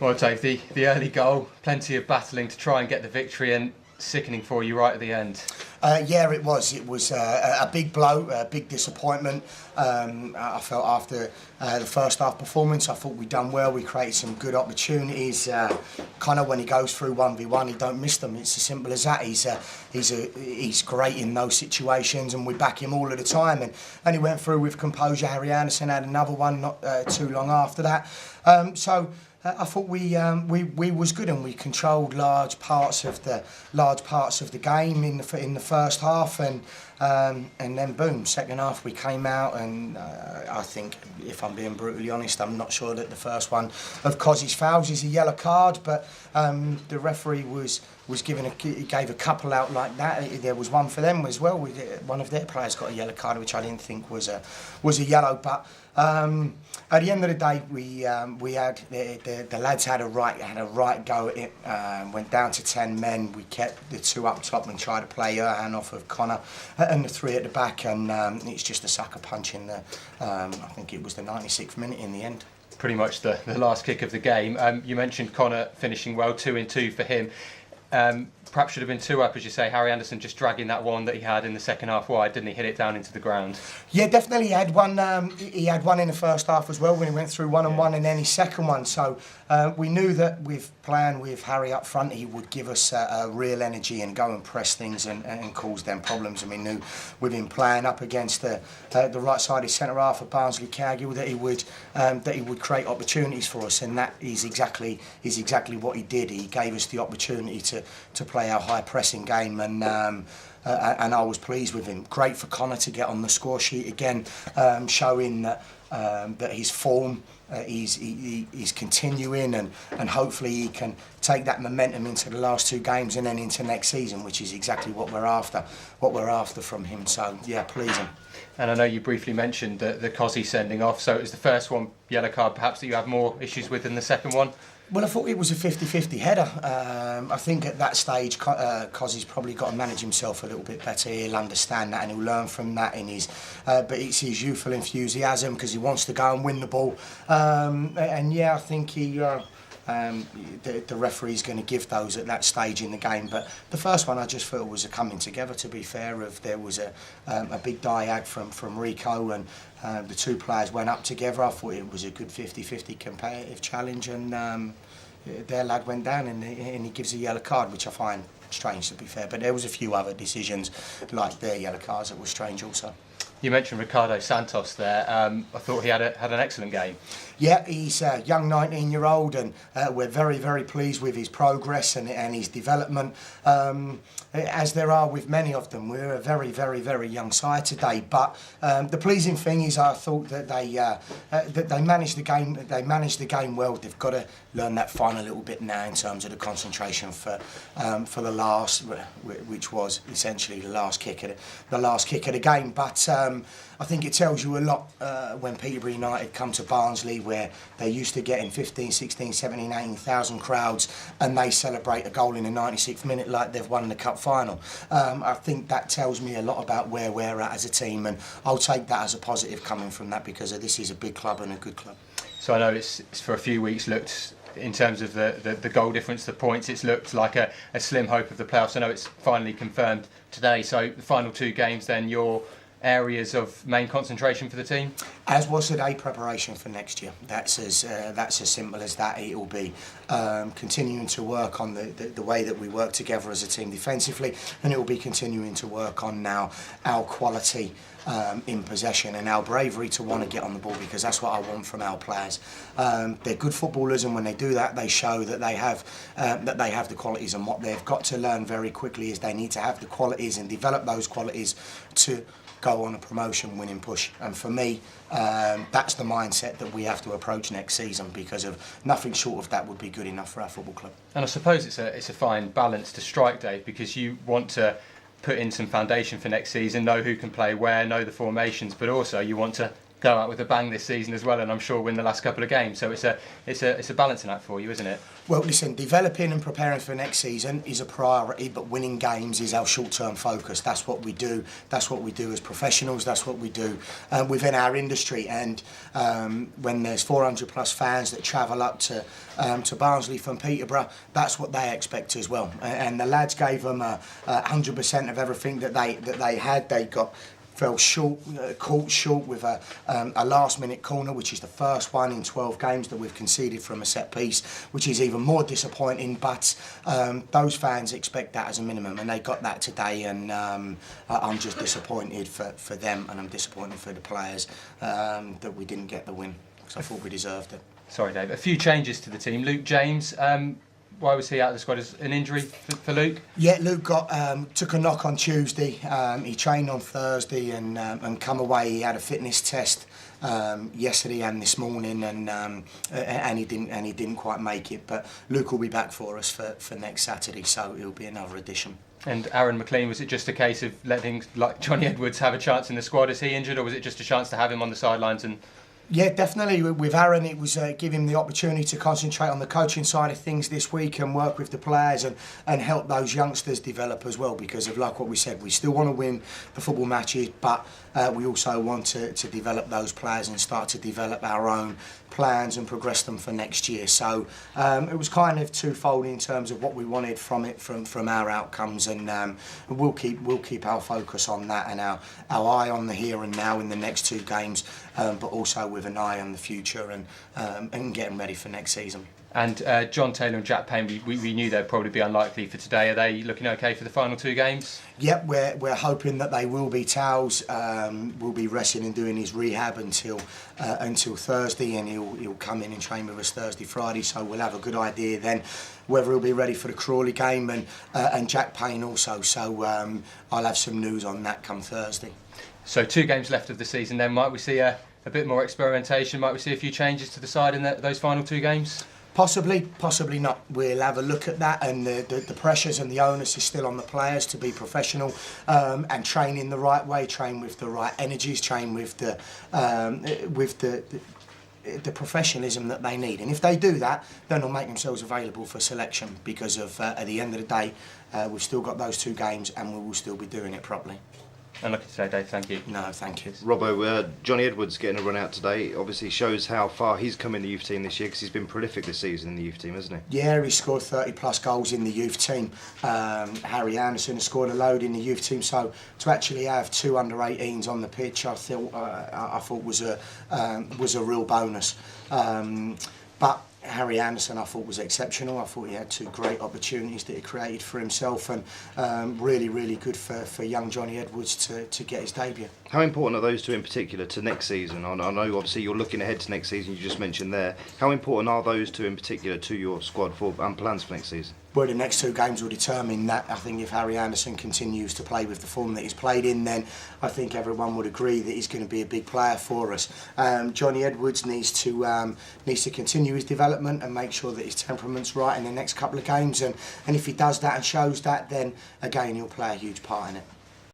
Well, Dave, the early goal, plenty of battling to try and get the victory, and sickening for you right at the end. Yeah, it was. It was a big blow, a big disappointment. I felt after the first half performance, I thought we'd done well. We created some good opportunities. Kind of when he goes through 1v1, he don't miss them. It's as simple as that. He's great in those situations, and we back him all of the time. And he went through with composure. Harry Anderson had another one not too long after that. I thought we was good, and we controlled large parts of the game in the first half, and then boom, second half we came out, and I think, if I'm being brutally honest, I'm not sure that the first one of Cozzy's fouls is a yellow card, but the referee gave a couple out like that. There was one for them as well. One of their players got a yellow card, which I didn't think was a yellow, but. At the end of the day, we had the lads had a right go at it. Went down to 10 men. We kept the two up top and tried to play Erhan off of Connor, and the three at the back. And it's just a sucker punch in the. I think it was the 96th minute in the end. Pretty much the last kick of the game. You mentioned Connor finishing well, 2-2 for him. Perhaps should have been 2 up, as you say. Harry Anderson just dragging that one that he had in the second half wide, didn't he? Hit it down into the ground. Yeah, definitely. He had one. He had one in the first half as well when he went through 1-on-1, and then his second one. So we knew that with playing with Harry up front, he would give us a real energy and go and press things and cause them problems. And we knew with him playing up against the right-sided centre half of Barnsley Cargill that he would create opportunities for us, and that is exactly what he did. He gave us the opportunity to play our high pressing game, and I was pleased with him. Great for Connor to get on the score sheet again, showing that his form he's continuing, and hopefully he can take that momentum into the last 2 games and then into next season, which is exactly what we're after from him. So yeah, pleasing. And I know you briefly mentioned the Cozzy sending off, so it was the first one yellow card perhaps that you had more issues with than the second one? Well, I thought it was a 50-50 header. I think at that stage, Cozzy's probably got to manage himself a little bit better. He'll understand that and he'll learn from that but it's his youthful enthusiasm because he wants to go and win the ball. And yeah, I think the referee's going to give those at that stage in the game. But the first one I just felt was a coming together, to be fair. There was a big diag from Rico, and the 2 players went up together. I thought it was a good 50-50 competitive challenge, and their lad went down and he gives a yellow card, which I find strange, to be fair. But there was a few other decisions like their yellow cards that were strange also. You mentioned Ricardo Santos there. I thought he had an excellent game. Yeah, he's a young 19-year-old, and we're very, very pleased with his progress and his development. As there are with many of them, we're a very, very, very young side today. But the pleasing thing is, I thought that they managed the game. They managed the game well. They've got to learn that final little bit now in terms of the concentration for the last, which was essentially the last kick of the game. But I think it tells you a lot when Peterborough United come to Barnsley, where they're used to getting 15, 16, 17, 18,000 crowds, and they celebrate a goal in the 96th minute like they've won the cup final. I think that tells me a lot about where we're at as a team, and I'll take that as a positive coming from that, because this is a big club and a good club. So I know it's for a few weeks looked, in terms of the goal difference, the points, it's looked like a slim hope of the playoffs. I know it's finally confirmed today. So the final 2 games then, your areas of main concentration for the team? As was today, preparation for next year. That's as simple as that. It will be continuing to work on the way that we work together as a team defensively, and it will be continuing to work on now our quality in possession and our bravery to want to get on the ball, because that's what I want from our players. They're good footballers, and when they do that, they show that they have the qualities. And what they've got to learn very quickly is they need to have the qualities and develop those qualities to go on a promotion winning push. And for me, that's the mindset that we have to approach next season, because of nothing short of that would be good enough for our football club. And I suppose it's a fine balance to strike, Dave, because you want to put in some foundation for next season, know who can play where, know the formations, but also you want to go out with a bang this season as well, and I'm sure win the last couple of games. So it's a balancing act for you, isn't it? Well, listen, developing and preparing for next season is a priority, but winning games is our short-term focus. That's what we do. That's what we do as professionals. That's what we do within our industry. And when there's 400 plus fans that travel up to Barnsley from Peterborough, that's what they expect as well. And the lads gave them 100% of everything that they had. They fell short, caught short with a last-minute corner, which is the first one in 12 games that we've conceded from a set piece, which is even more disappointing. But those fans expect that as a minimum, and they got that today. And I'm just disappointed for them, and I'm disappointed for the players that we didn't get the win, because I thought we deserved it. Sorry, Dave. A few changes to the team. Luke James. Why was he out of the squad? Is an injury for Luke? Yeah, Luke took a knock on Tuesday. He trained on Thursday and come away. He had a fitness test yesterday and this morning, and he didn't quite make it. But Luke will be back for us for next Saturday, so it'll be another addition. And Aaron McLean, was it just a case of letting Johnny Edwards have a chance in the squad? Is he injured, or was it just a chance to have him on the sidelines and? Yeah, definitely. With Aaron, it was give him the opportunity to concentrate on the coaching side of things this week and work with the players and help those youngsters develop as well, because of, like what we said, we still want to win the football matches, but we also want to develop those players and start to develop our own plans and progress them for next year. So it was kind of twofold in terms of what we wanted from it, from our outcomes, and we'll keep our focus on that and our eye on the here and now in the next two games, but also with an eye on the future and getting ready for next season. And John Taylor and Jack Payne, we knew they'd probably be unlikely for today. Are they looking okay for the final two games? Yep, we're hoping that they will be. Towles will be resting and doing his rehab until Thursday, and he'll come in and train with us Thursday, Friday. So we'll have a good idea then whether he'll be ready for the Crawley game, and Jack Payne also. So I'll have some news on that come Thursday. So 2 games left of the season. Then might we see a bit more experimentation? Might we see a few changes to the side in those final 2 games? Possibly not. We'll have a look at that, and the pressures and the onus is still on the players to be professional and train in the right way, train with the right energies, train with the professionalism that they need. And if they do that, then they'll make themselves available for selection, because of at the end of the day, we've still got those 2 games and we will still be doing it properly. And lucky today, Dave. Thank you. No, thank you. Robbo, Johnny Edwards getting a run out today obviously shows how far he's come in the youth team this year, because he's been prolific this season in the youth team, hasn't he? Yeah, he scored 30 plus goals in the youth team. Harry Anderson has scored a load in the youth team, so to actually have 2 under-18s on the pitch, I thought was a real bonus. But Harry Anderson, I thought, was exceptional. I thought he had 2 great opportunities that he created for himself, and really good for young Johnny Edwards to get his debut. How important are those 2 in particular to next season? I know obviously you're looking ahead to next season, you just mentioned there. How important are those 2 in particular to your squad and plans for next season? Well, the next 2 games will determine that. I think if Harry Anderson continues to play with the form that he's played in, then I think everyone would agree that he's going to be a big player for us. Johnny Edwards needs to continue his development and make sure that his temperament's right in the next couple of games, and if he does that and shows that, then again he'll play a huge part in it.